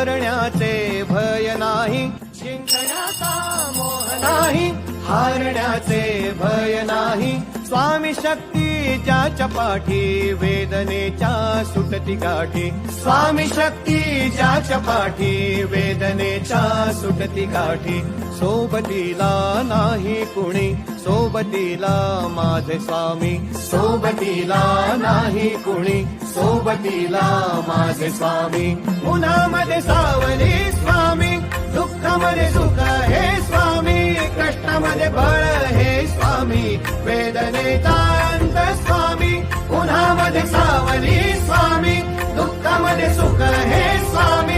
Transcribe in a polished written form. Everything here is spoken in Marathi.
मरण्याचे भय नाही, जिंकण्याचा मोह नाही, हारण्याचे भय नाही. स्वामी शक्ती ज्याच्या पाठी, वेदनेच्या सुटती गाठी. स्वामी शक्ती ज्याच्या पाठी, वेदनेच्या सुटती गाठी. सोबतीला नाही कुणी, सोबतीला माझे स्वामी. सोबतीला नाही कुणी, सोबतीला माझे स्वामी. उन्हामध्ये सावली स्वामी, दुःखामध्ये सुख हे स्वामी, कष्टामध्ये बळ हे स्वामी, वेदनेचा अंत स्वामी. उन्हामध्ये सावली स्वामी, दुःखामध्ये सुख हे स्वामी,